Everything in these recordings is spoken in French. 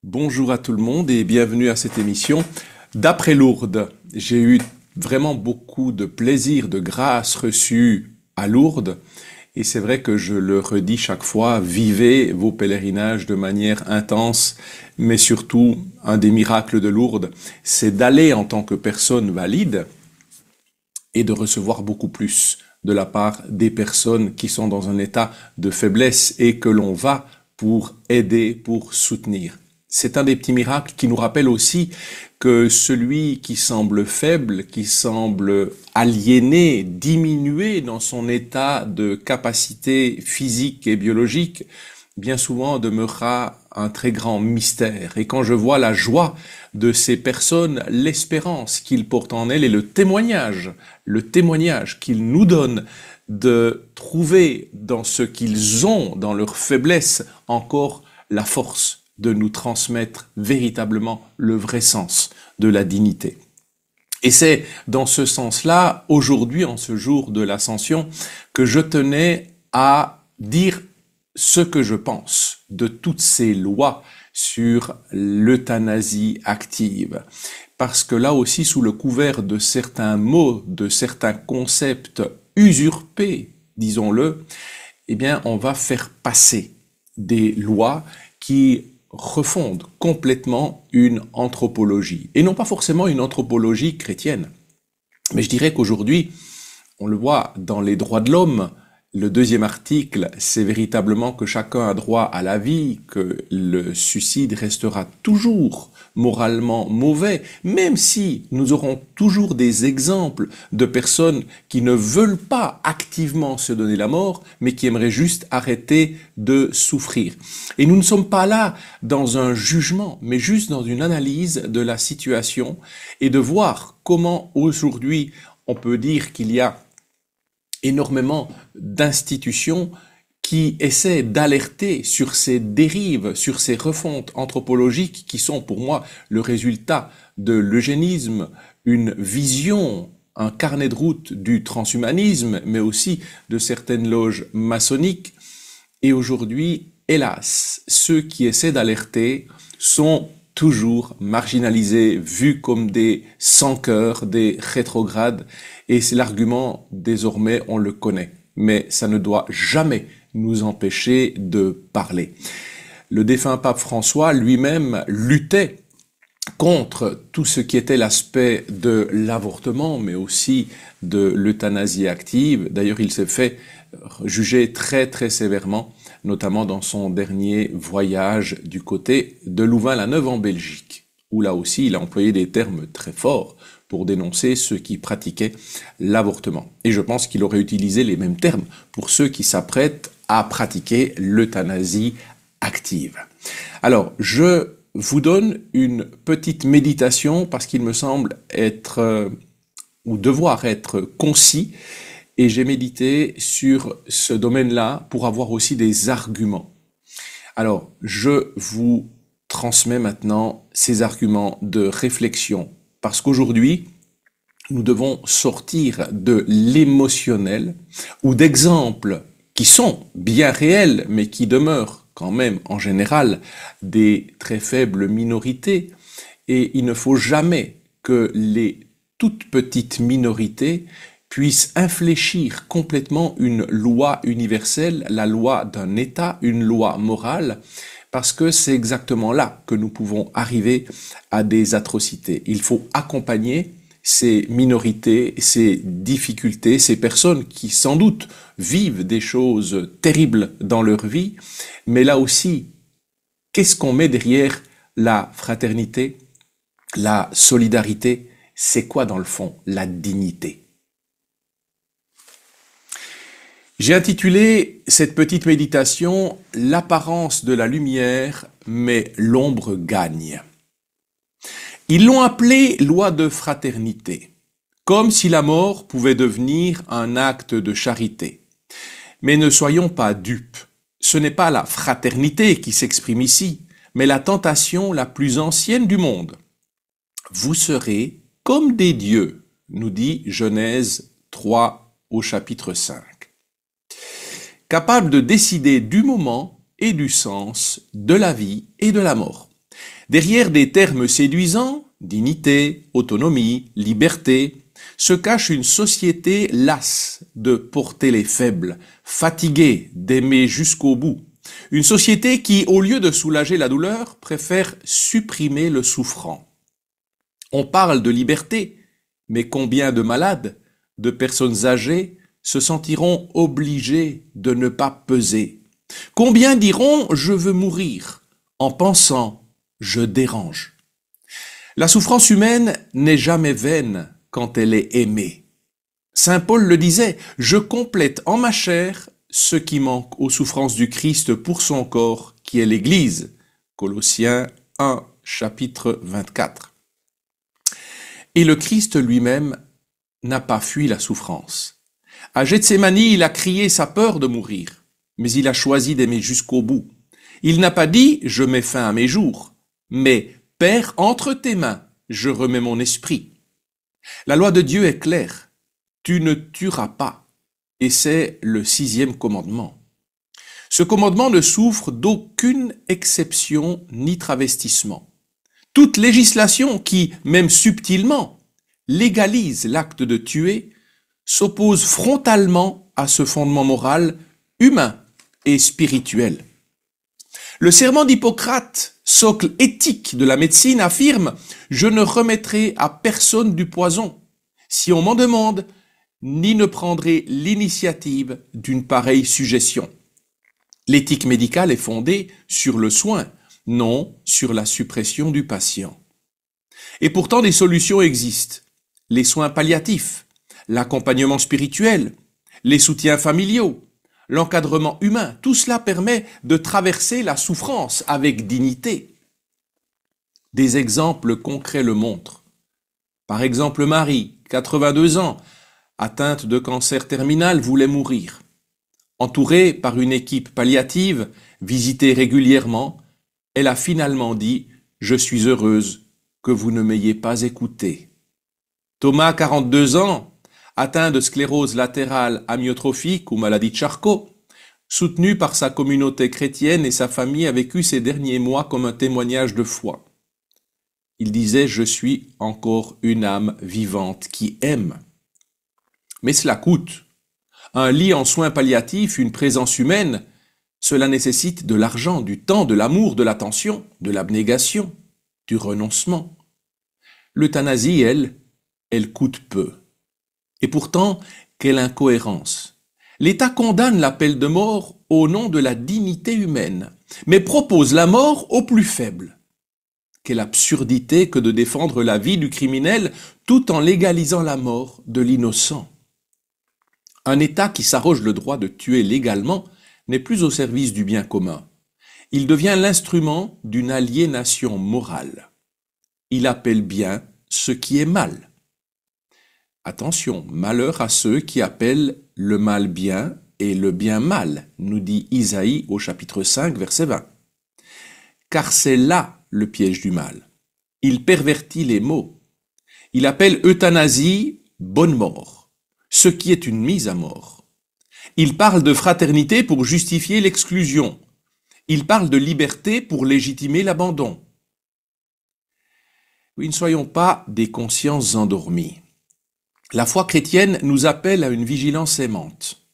Bonjour à tout le monde et bienvenue à cette émission d'Après Lourdes. J'ai eu vraiment beaucoup de plaisir, de grâce reçue à Lourdes et c'est vrai que je le redis chaque fois, vivez vos pèlerinages de manière intense, mais surtout un des miracles de Lourdes, c'est d'aller en tant que personne valide et de recevoir beaucoup plus de la part des personnes qui sont dans un état de faiblesse et que l'on va pour aider, pour soutenir. C'est un des petits miracles qui nous rappelle aussi que celui qui semble faible, qui semble aliéné, diminué dans son état de capacité physique et biologique, bien souvent demeurera un très grand mystère. Et quand je vois la joie de ces personnes, l'espérance qu'ils portent en elles et le témoignage qu'ils nous donnent de trouver dans ce qu'ils ont, dans leur faiblesse, encore la force de nous transmettre véritablement le vrai sens de la dignité. Et c'est dans ce sens-là, aujourd'hui, en ce jour de l'Ascension, que je tenais à dire ce que je pense de toutes ces lois sur l'euthanasie active. Parce que là aussi, sous le couvert de certains mots, de certains concepts usurpés, disons-le, eh bien, on va faire passer des lois qui refondent complètement une anthropologie. Et non pas forcément une anthropologie chrétienne. Mais je dirais qu'aujourd'hui, on le voit dans les droits de l'homme, le deuxième article, c'est véritablement que chacun a droit à la vie, que le suicide restera toujours moralement mauvais, même si nous aurons toujours des exemples de personnes qui ne veulent pas activement se donner la mort, mais qui aimeraient juste arrêter de souffrir. Et nous ne sommes pas là dans un jugement, mais juste dans une analyse de la situation et de voir comment aujourd'hui on peut dire qu'il y a énormément d'institutions qui essaient d'alerter sur ces dérives, sur ces refontes anthropologiques qui sont pour moi le résultat de l'eugénisme, une vision, un carnet de route du transhumanisme, mais aussi de certaines loges maçonniques. Et aujourd'hui, hélas, ceux qui essaient d'alerter sont toujours marginalisés, vus comme des sans-cœurs, des rétrogrades, et c'est l'argument, désormais, on le connaît. Mais ça ne doit jamais nous empêcher de parler. Le défunt pape François lui-même luttait contre tout ce qui était l'aspect de l'avortement, mais aussi de l'euthanasie active. D'ailleurs, il s'est fait juger très très sévèrement, notamment dans son dernier voyage du côté de Louvain-la-Neuve en Belgique, où là aussi il a employé des termes très forts pour dénoncer ceux qui pratiquaient l'avortement. Et je pense qu'il aurait utilisé les mêmes termes pour ceux qui s'apprêtent à pratiquer l'euthanasie active. Alors, je vous donne une petite méditation parce qu'il me semble être ou devoir être concis et j'ai médité sur ce domaine-là pour avoir aussi des arguments. Alors, je vous transmets maintenant ces arguments de réflexion parce qu'aujourd'hui, nous devons sortir de l'émotionnel ou d'exemples qui sont bien réels mais qui demeurent quand même en général des très faibles minorités et il ne faut jamais que les toutes petites minorités puissent infléchir complètement une loi universelle, la loi d'un État, une loi morale, parce que c'est exactement là que nous pouvons arriver à des atrocités. Il faut accompagner ces minorités, ces difficultés, ces personnes qui sans doute vivent des choses terribles dans leur vie, mais là aussi, qu'est-ce qu'on met derrière la fraternité, la solidarité? C'est quoi dans le fond? La dignité. J'ai intitulé cette petite méditation « L'apparence de la lumière, mais l'ombre gagne ». Ils l'ont appelée loi de fraternité, comme si la mort pouvait devenir un acte de charité. Mais ne soyons pas dupes, ce n'est pas la fraternité qui s'exprime ici, mais la tentation la plus ancienne du monde. Vous serez comme des dieux, nous dit Genèse 3 au chapitre 5. Capable de décider du moment et du sens, de la vie et de la mort. Derrière des termes séduisants, dignité, autonomie, liberté, se cache une société lasse de porter les faibles, fatiguée d'aimer jusqu'au bout. Une société qui, au lieu de soulager la douleur, préfère supprimer le souffrant. On parle de liberté, mais combien de malades, de personnes âgées, se sentiront obligées de ne pas peser? Combien diront « je veux mourir » en pensant « je dérange ». La souffrance humaine n'est jamais vaine quand elle est aimée. Saint Paul le disait, « je complète en ma chair ce qui manque aux souffrances du Christ pour son corps, qui est l'Église. » Colossiens 1, chapitre 24. Et le Christ lui-même n'a pas fui la souffrance. À Gethsémani, il a crié sa peur de mourir, mais il a choisi d'aimer jusqu'au bout. Il n'a pas dit « je mets fin à mes jours », mais « Père, entre tes mains, je remets mon esprit ». La loi de Dieu est claire, tu ne tueras pas, et c'est le 6e commandement. Ce commandement ne souffre d'aucune exception ni travestissement. Toute législation qui, même subtilement, légalise l'acte de tuer, s'oppose frontalement à ce fondement moral, humain et spirituel. Le serment d'Hippocrate, socle éthique de la médecine, affirme « Je ne remettrai à personne du poison, si on m'en demande, ni ne prendrai l'initiative d'une pareille suggestion. » L'éthique médicale est fondée sur le soin, non sur la suppression du patient. Et pourtant des solutions existent. Les soins palliatifs, l'accompagnement spirituel, les soutiens familiaux, l'encadrement humain, tout cela permet de traverser la souffrance avec dignité. Des exemples concrets le montrent. Par exemple, Marie, 82 ans, atteinte de cancer terminal, voulait mourir. Entourée par une équipe palliative, visitée régulièrement, elle a finalement dit « Je suis heureuse que vous ne m'ayez pas écouté ». Thomas, 42 ans, atteint de sclérose latérale amyotrophique ou maladie de Charcot, soutenu par sa communauté chrétienne et sa famille, a vécu ces derniers mois comme un témoignage de foi. Il disait « Je suis encore une âme vivante qui aime ». Mais cela coûte. Un lit en soins palliatifs, une présence humaine, cela nécessite de l'argent, du temps, de l'amour, de l'attention, de l'abnégation, du renoncement. L'euthanasie, elle coûte peu. Et pourtant, quelle incohérence. L'État condamne l'appel de mort au nom de la dignité humaine, mais propose la mort aux plus faibles. Quelle absurdité que de défendre la vie du criminel tout en légalisant la mort de l'innocent. Un État qui s'arroge le droit de tuer légalement n'est plus au service du bien commun. Il devient l'instrument d'une aliénation morale. Il appelle bien ce qui est mal. Attention, malheur à ceux qui appellent le mal bien et le bien mal, nous dit Isaïe au chapitre 5, verset 20. Car c'est là le piège du mal. Il pervertit les mots. Il appelle euthanasie bonne mort, ce qui est une mise à mort. Il parle de fraternité pour justifier l'exclusion. Il parle de liberté pour légitimer l'abandon. Oui, ne soyons pas des consciences endormies. La foi chrétienne nous appelle à une vigilance aimante.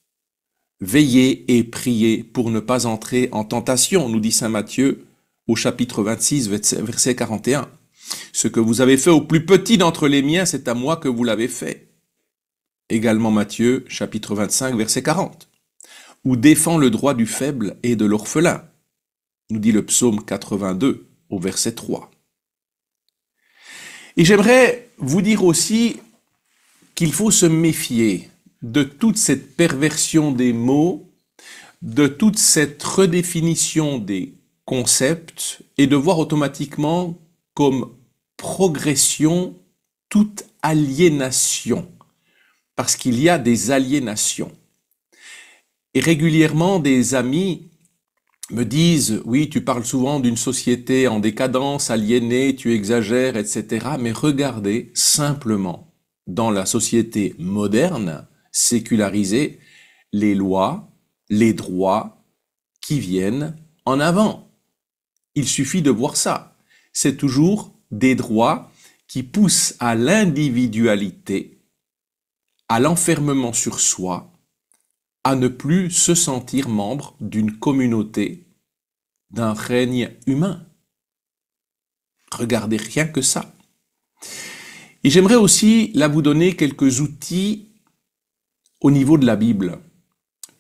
Veillez et priez pour ne pas entrer en tentation, nous dit saint Matthieu au chapitre 26, verset 41. Ce que vous avez fait au plus petit d'entre les miens, c'est à moi que vous l'avez fait. Également Matthieu, chapitre 25, verset 40. Ou défend le droit du faible et de l'orphelin, nous dit le psaume 82 au verset 3. Et j'aimerais vous dire aussi qu'il faut se méfier de toute cette perversion des mots, de toute cette redéfinition des concepts et de voir automatiquement comme progression toute aliénation, parce qu'il y a des aliénations. Et régulièrement, des amis me disent « Oui, tu parles souvent d'une société en décadence, aliénée, tu exagères, etc. » Mais regardez simplement dans la société moderne, sécularisée, les lois, les droits qui viennent en avant. Il suffit de voir ça. c'est toujours des droits qui poussent à l'individualité, à l'enfermement sur soi, à ne plus se sentir membre d'une communauté, d'un règne humain. Regardez rien que ça. Et j'aimerais aussi là vous donner quelques outils au niveau de la Bible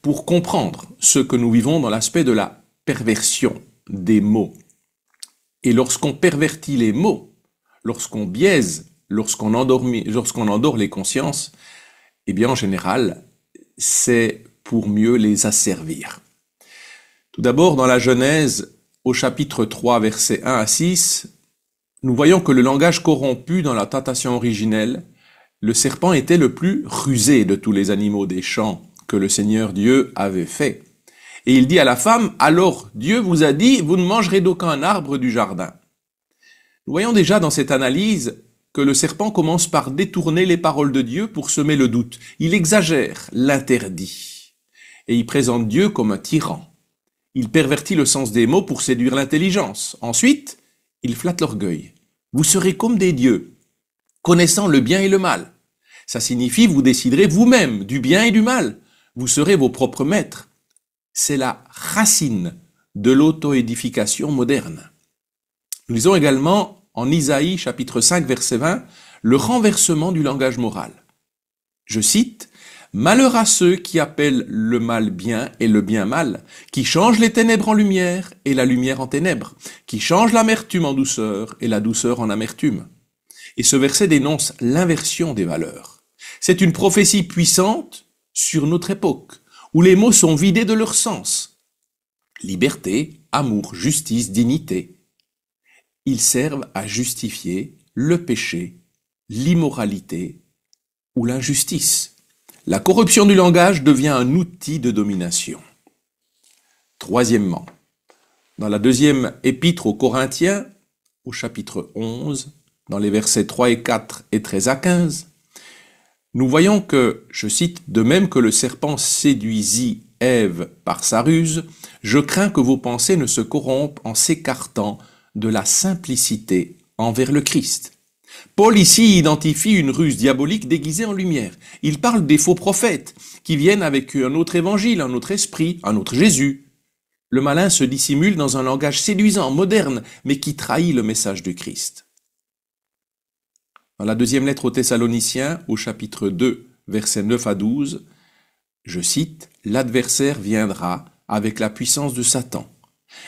pour comprendre ce que nous vivons dans l'aspect de la perversion des mots. Et lorsqu'on pervertit les mots, lorsqu'on biaise, lorsqu'on endort les consciences, eh bien en général, c'est pour mieux les asservir. Tout d'abord, dans la Genèse, au chapitre 3, versets 1 à 6, nous voyons que le langage corrompu dans la tentation originelle, le serpent était le plus rusé de tous les animaux des champs que le Seigneur Dieu avait fait. Et il dit à la femme, alors Dieu vous a dit, vous ne mangerez d'aucun arbre du jardin. Nous voyons déjà dans cette analyse que le serpent commence par détourner les paroles de Dieu pour semer le doute. Il exagère l'interdit et il présente Dieu comme un tyran. Il pervertit le sens des mots pour séduire l'intelligence. Ensuite, il flatte l'orgueil. Vous serez comme des dieux, connaissant le bien et le mal. Ça signifie vous déciderez vous-même du bien et du mal. Vous serez vos propres maîtres. C'est la racine de l'auto-édification moderne. Nous lisons également en Isaïe chapitre 5 verset 20 le renversement du langage moral. Je cite, « Malheur à ceux qui appellent le mal bien et le bien mal, qui changent les ténèbres en lumière et la lumière en ténèbres, qui changent l'amertume en douceur et la douceur en amertume. » Et ce verset dénonce l'inversion des valeurs. C'est une prophétie puissante sur notre époque, où les mots sont vidés de leur sens. Liberté, amour, justice, dignité. Ils servent à justifier le péché, l'immoralité ou l'injustice. La corruption du langage devient un outil de domination. Troisièmement, dans la deuxième épître aux Corinthiens, au chapitre 11, dans les versets 3 et 4 et 13 à 15, nous voyons que, je cite, « De même que le serpent séduisit Ève par sa ruse, je crains que vos pensées ne se corrompent en s'écartant de la simplicité envers le Christ. » Paul ici identifie une ruse diabolique déguisée en lumière. Il parle des faux prophètes qui viennent avec un autre évangile, un autre esprit, un autre Jésus. Le malin se dissimule dans un langage séduisant, moderne, mais qui trahit le message du Christ. Dans la deuxième lettre aux Thessaloniciens, au chapitre 2, versets 9 à 12, je cite, « L'adversaire viendra avec la puissance de Satan,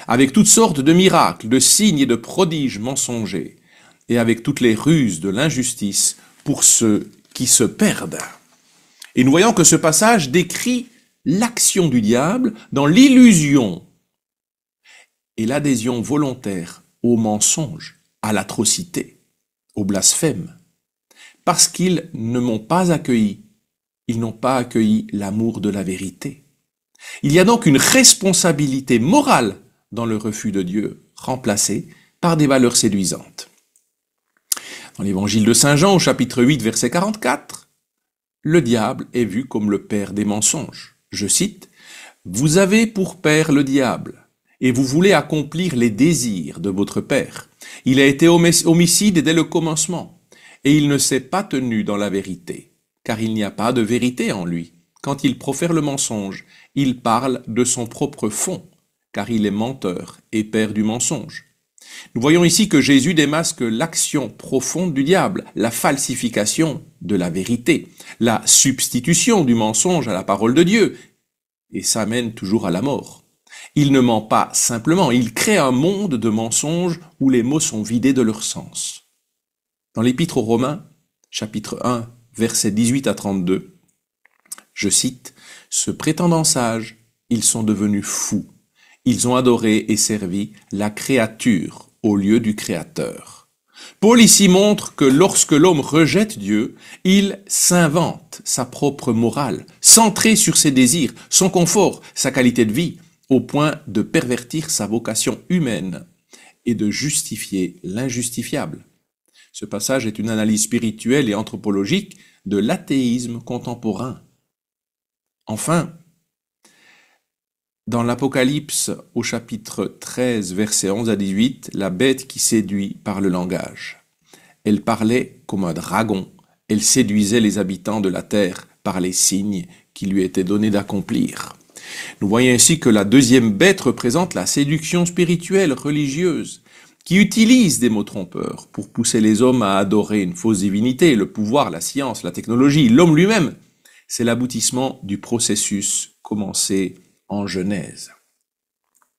avec toutes sortes de miracles, de signes et de prodiges mensongers, et avec toutes les ruses de l'injustice pour ceux qui se perdent. » Et nous voyons que ce passage décrit l'action du diable dans l'illusion et l'adhésion volontaire au mensonge, à l'atrocité, au blasphème. Parce qu'ils ne m'ont pas accueilli, ils n'ont pas accueilli l'amour de la vérité. Il y a donc une responsabilité morale dans le refus de Dieu, remplacée par des valeurs séduisantes. Dans l'évangile de Saint Jean, au chapitre 8, verset 44, le diable est vu comme le père des mensonges. Je cite, « Vous avez pour père le diable, et vous voulez accomplir les désirs de votre père. Il a été homicide dès le commencement, et il ne s'est pas tenu dans la vérité, car il n'y a pas de vérité en lui. Quand il profère le mensonge, il parle de son propre fond, car il est menteur et père du mensonge. » Nous voyons ici que Jésus démasque l'action profonde du diable, la falsification de la vérité, la substitution du mensonge à la parole de Dieu, et ça mène toujours à la mort. Il ne ment pas simplement, il crée un monde de mensonges où les mots sont vidés de leur sens. Dans l'Épître aux Romains, chapitre 1, versets 18 à 32, je cite, « Se prétendant sages, ils sont devenus fous. Ils ont adoré et servi la créature au lieu du Créateur. » Paul ici montre que lorsque l'homme rejette Dieu, il s'invente sa propre morale, centrée sur ses désirs, son confort, sa qualité de vie, au point de pervertir sa vocation humaine et de justifier l'injustifiable. Ce passage est une analyse spirituelle et anthropologique de l'athéisme contemporain. Enfin, Dans l'Apocalypse, au chapitre 13, versets 11 à 18, la bête qui séduit par le langage. Elle parlait comme un dragon, elle séduisait les habitants de la terre par les signes qui lui étaient donnés d'accomplir. Nous voyons ainsi que la deuxième bête représente la séduction spirituelle, religieuse, qui utilise des mots trompeurs pour pousser les hommes à adorer une fausse divinité, le pouvoir, la science, la technologie, l'homme lui-même. C'est l'aboutissement du processus commencé en Genèse.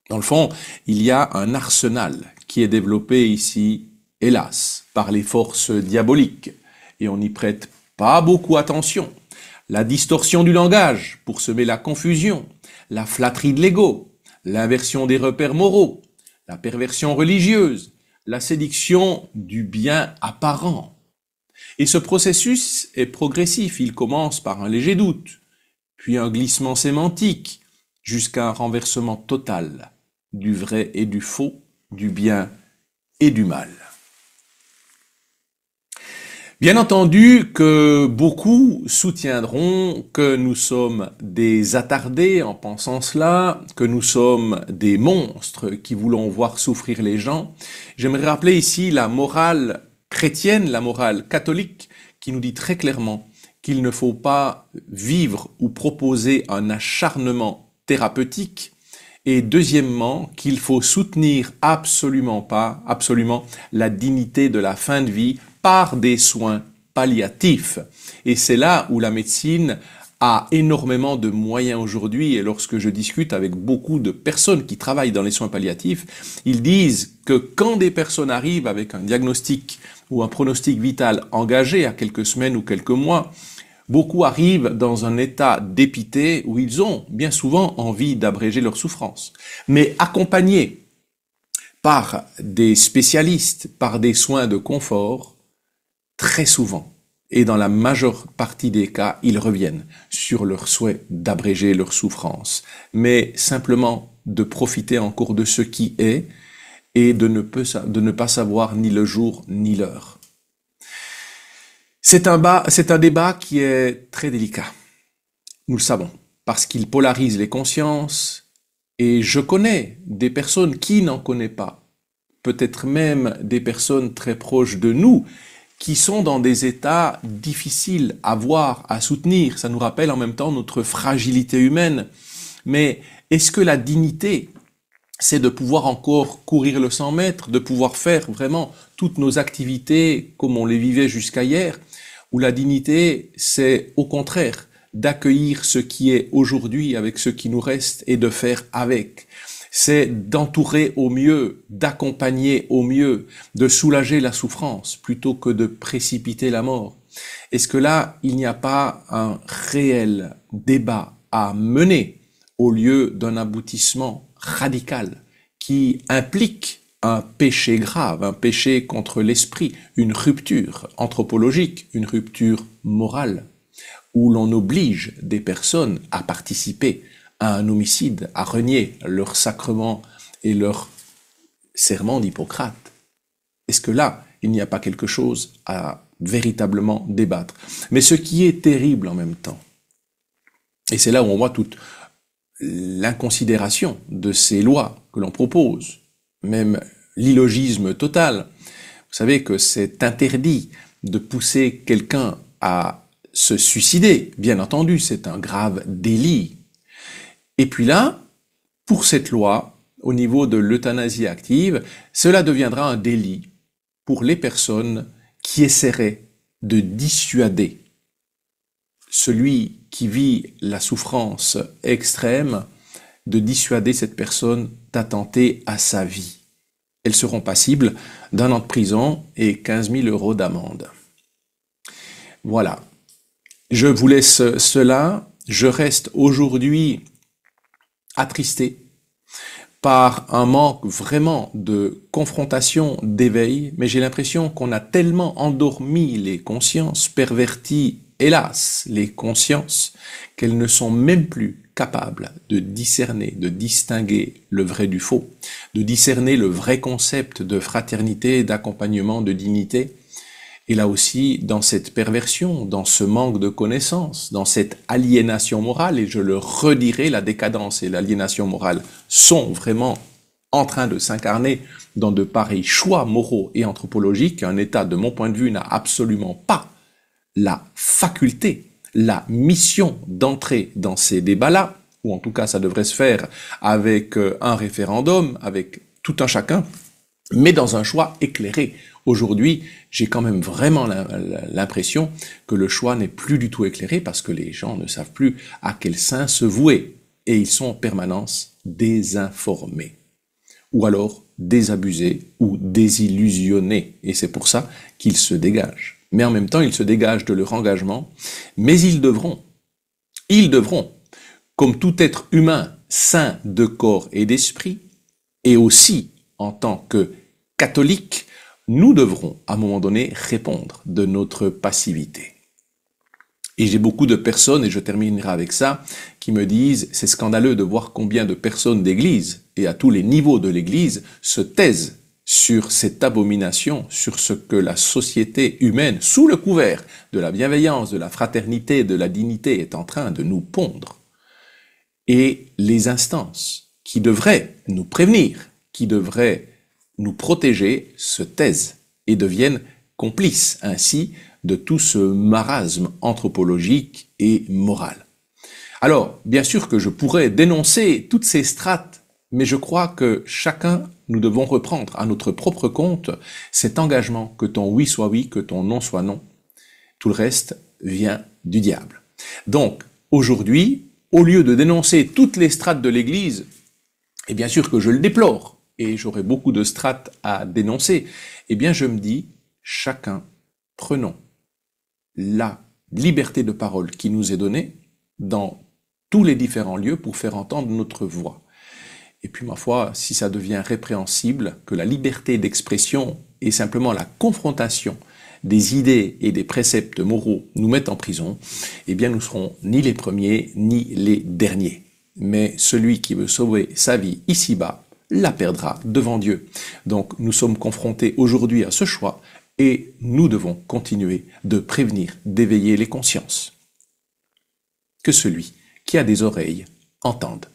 Dans le fond, il y a un arsenal qui est développé ici, hélas, par les forces diaboliques, et on n'y prête pas beaucoup attention. La distorsion du langage pour semer la confusion, la flatterie de l'ego, l'inversion des repères moraux, la perversion religieuse, la séduction du bien apparent. Et ce processus est progressif, il commence par un léger doute, puis un glissement sémantique, jusqu'à un renversement total du vrai et du faux, du bien et du mal. Bien entendu que beaucoup soutiendront que nous sommes des attardés en pensant cela, que nous sommes des monstres qui voulons voir souffrir les gens. J'aimerais rappeler ici la morale chrétienne, la morale catholique, qui nous dit très clairement qu'il ne faut pas vivre ou proposer un acharnement thérapeutique, et deuxièmement, qu'il faut soutenir absolument la dignité de la fin de vie par des soins palliatifs. Et c'est là où la médecine a énormément de moyens aujourd'hui, et lorsque je discute avec beaucoup de personnes qui travaillent dans les soins palliatifs, ils disent que quand des personnes arrivent avec un diagnostic ou un pronostic vital engagé à quelques semaines ou quelques mois, beaucoup arrivent dans un état dépité où ils ont bien souvent envie d'abréger leur souffrance. Mais accompagnés par des spécialistes, par des soins de confort, très souvent, et dans la majeure partie des cas, ils reviennent sur leur souhait d'abréger leur souffrance, mais simplement de profiter encore de ce qui est et de ne pas savoir ni le jour ni l'heure. C'est un débat qui est très délicat. Nous le savons, parce qu'il polarise les consciences, et je connais des personnes qui n'en connaissent pas, peut-être même des personnes très proches de nous, qui sont dans des états difficiles à voir, à soutenir. Ça nous rappelle en même temps notre fragilité humaine. Mais est-ce que la dignité, c'est de pouvoir encore courir le 100 mètres, de pouvoir faire vraiment toutes nos activités comme on les vivait jusqu'à hier, ou la dignité, c'est au contraire d'accueillir ce qui est aujourd'hui avec ce qui nous reste et de faire avec. C'est d'entourer au mieux, d'accompagner au mieux, de soulager la souffrance plutôt que de précipiter la mort. Est-ce que là, il n'y a pas un réel débat à mener au lieu d'un aboutissement radical qui implique un péché grave, un péché contre l'esprit, une rupture anthropologique, une rupture morale, où l'on oblige des personnes à participer à un homicide, à renier leur sacrement et leur serment d'Hippocrate? Est-ce que là, il n'y a pas quelque chose à véritablement débattre? Mais ce qui est terrible en même temps, et c'est là où on voit toute l'inconsidération de ces lois que l'on propose, même l'illogisme total. Vous savez que c'est interdit de pousser quelqu'un à se suicider. Bien entendu, c'est un grave délit. Et puis là, pour cette loi, au niveau de l'euthanasie active, cela deviendra un délit pour les personnes qui essaieraient de dissuader celui qui vit la souffrance extrême, de dissuader cette personne d'attenter à sa vie. Elles seront passibles d'1 an de prison et 15 000 € d'amende. Voilà. Je vous laisse cela. Je reste aujourd'hui attristé par un manque vraiment de confrontation, d'éveil, mais j'ai l'impression qu'on a tellement endormi les consciences, perverti, hélas, les consciences, qu'elles ne sont même plus capables de discerner, de distinguer le vrai du faux, de discerner le vrai concept de fraternité, d'accompagnement, de dignité. Et là aussi, dans cette perversion, dans ce manque de connaissance, dans cette aliénation morale, et je le redirai, la décadence et l'aliénation morale sont vraiment en train de s'incarner dans de pareils choix moraux et anthropologiques. Un État, de mon point de vue, n'a absolument pas la faculté, la mission d'entrer dans ces débats-là, ou en tout cas ça devrait se faire avec un référendum, avec tout un chacun, mais dans un choix éclairé. Aujourd'hui, j'ai quand même vraiment l'impression que le choix n'est plus du tout éclairé parce que les gens ne savent plus à quel saint se vouer et ils sont en permanence désinformés ou alors désabusés ou désillusionnés et c'est pour ça qu'ils se dégagent. Mais en même temps, ils se dégagent de leur engagement, mais ils devront, comme tout être humain saint de corps et d'esprit, et aussi en tant que catholiques, nous devrons à un moment donné répondre de notre passivité. Et j'ai beaucoup de personnes, et je terminerai avec ça, qui me disent c'est scandaleux de voir combien de personnes d'église, et à tous les niveaux de l'église, se taisent sur cette abomination, sur ce que la société humaine, sous le couvert de la bienveillance, de la fraternité, de la dignité, est en train de nous pondre. Et les instances qui devraient nous prévenir, qui devraient nous protéger, se taisent et deviennent complices ainsi de tout ce marasme anthropologique et moral. Alors, bien sûr que je pourrais dénoncer toutes ces strates, mais je crois que chacun, nous devons reprendre à notre propre compte cet engagement que ton oui soit oui, que ton non soit non. Tout le reste vient du diable. Donc, aujourd'hui, au lieu de dénoncer toutes les strates de l'Église, et bien sûr que je le déplore, et j'aurai beaucoup de strates à dénoncer, eh bien je me dis, chacun, prenons la liberté de parole qui nous est donnée dans tous les différents lieux pour faire entendre notre voix. Et puis ma foi, si ça devient répréhensible, que la liberté d'expression et simplement la confrontation des idées et des préceptes moraux nous mettent en prison, eh bien nous serons ni les premiers ni les derniers. Mais celui qui veut sauver sa vie ici-bas, la perdra devant Dieu. Donc nous sommes confrontés aujourd'hui à ce choix et nous devons continuer de prévenir, d'éveiller les consciences. Que celui qui a des oreilles entende.